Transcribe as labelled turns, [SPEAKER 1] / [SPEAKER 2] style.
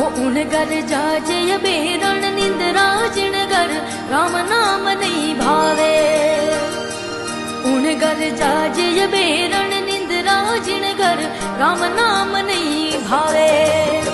[SPEAKER 1] वो उन घर जाजे बेरण निंद्रा जिन घर राम नाम नहीं भावे। उन घर जाजे बेरण निंद्रा जिन घर राम नाम नहीं भावे।